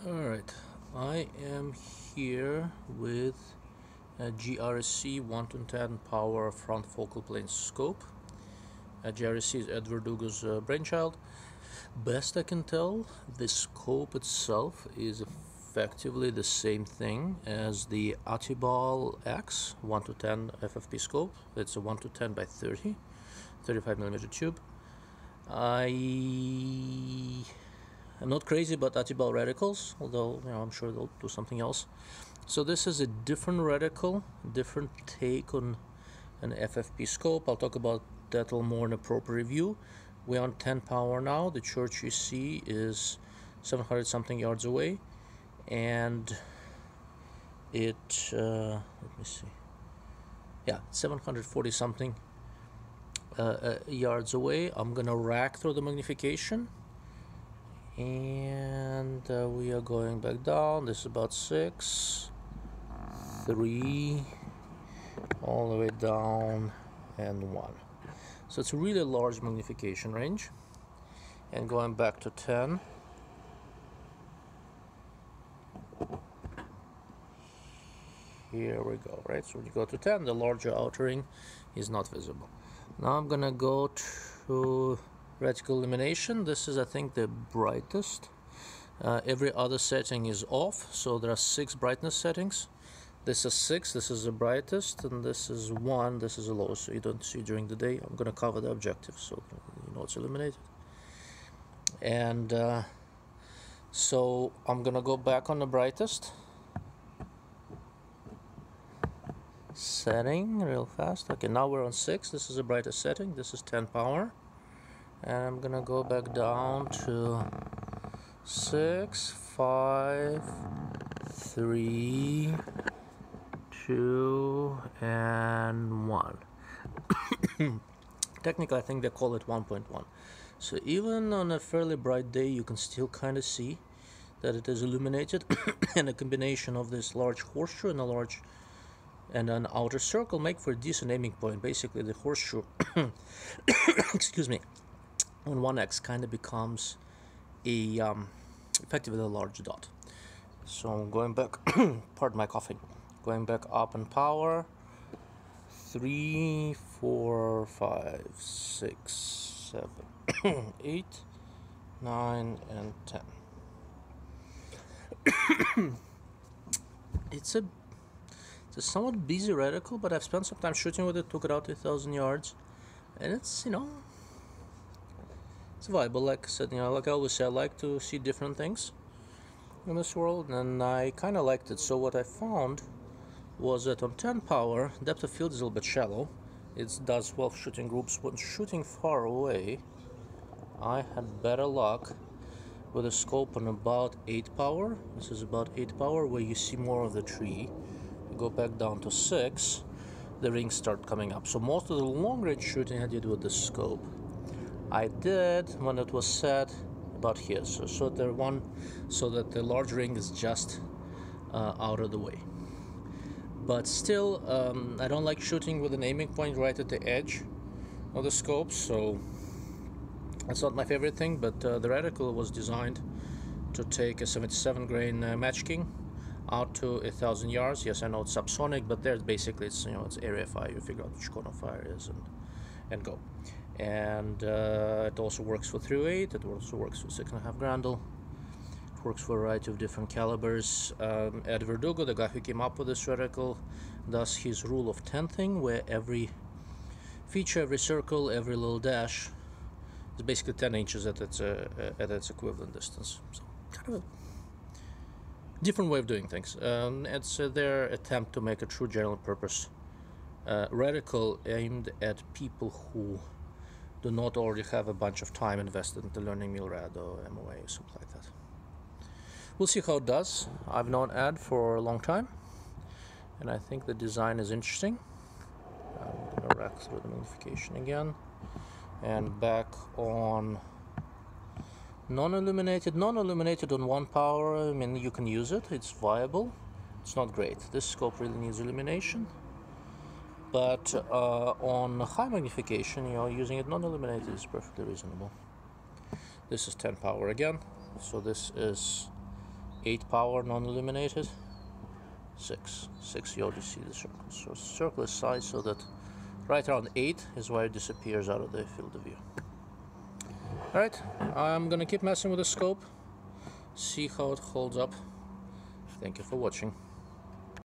Alright, I am here with a GRSC 1-10 power front focal plane scope. GRSC is Ed Verdugo's brainchild. Best I can tell, the scope itself is effectively the same thing as the Atibal X 1-10 FFP scope. It's a 1-10 by 30, 35mm tube. I'm not crazy about Atibal reticles, although I'm sure they'll do something else. So this is a different reticle, different take on an FFP scope. I'll talk about that a little more in a proper review. We're on 10 power now. The church you see is 700 something yards away, and it let me see, yeah, 740 something yards away. I'm gonna rack through the magnification, and we are going back down. This is about 6, 3, all the way down, and 1. So it's a really large magnification range. And going back to 10, here we go, right? So when you go to 10, the larger outer ring is not visible. Now I'm gonna go to reticle illumination. This is, I think, the brightest. Every other setting is off, so there are 6 brightness settings. This is 6, this is the brightest, and this is 1, this is the lowest, so you don't see during the day. I'm going to cover the objective so you know it's illuminated. And so I'm going to go back on the brightest setting real fast. Okay, now we're on 6, this is the brightest setting, this is 10 power. And I'm going to go back down to 6, 5, 3, 2, and 1. Technically, I think they call it 1.1. So even on a fairly bright day, you can still kind of see that it is illuminated. And a combination of this large horseshoe and an outer circle make for a decent aiming point. Basically, the horseshoe, excuse me, on 1x kind of becomes a effectively a large dot. So I'm going back, pardon my coughing, going back up in power, 3, 4, 5, 6, 7, 8, 9, and 10. It's a somewhat busy reticle, but I've spent some time shooting with it, took it out to 1,000 yards, and it's, it's viable. Like I said, like I always say, I like to see different things in this world, and I kind of liked it. So what I found was that on 10 power, depth of field is a little bit shallow. It does well shooting groups. When shooting far away, I had better luck with a scope on about 8 power. This is about 8 power, where you see more of the tree. You go back down to 6, the rings start coming up. So most of the long range shooting I did with the scope, I did when it was set about here, so that the large ring is just out of the way. But still, I don't like shooting with an aiming point right at the edge of the scope, so that's not my favorite thing. But the reticle was designed to take a 77 grain Match King out to 1,000 yards. Yes, I know it's subsonic, but there's basically it's area fire. You figure out which cone of fire is and go. And it also works for 308, it also works for 6.5 Grandel, it works for a variety of different calibers. Ed Verdugo, the guy who came up with this reticle, does his rule of 10 thing, where every feature, every circle, every little dash is basically 10 inches at its equivalent distance. So kind of a different way of doing things. It's their attempt to make a true general purpose reticle aimed at people who do not already have a bunch of time invested into learning MILRAD or MOA or something like that. We'll see how it does. I've known Ed for a long time, and I think the design is interesting. I'm going to rack through the magnification again, and back on non-illuminated. Non-illuminated on 1 power, I mean, you can use it, it's viable. It's not great. This scope really needs illumination. But on high magnification, using it non-illuminated is perfectly reasonable. This is 10 power again, so this is 8 power non-illuminated. 6 you already see the circle. So circle is sized so that right around 8 is where it disappears out of the field of view. Alright, I'm gonna keep messing with the scope, see how it holds up. Thank you for watching.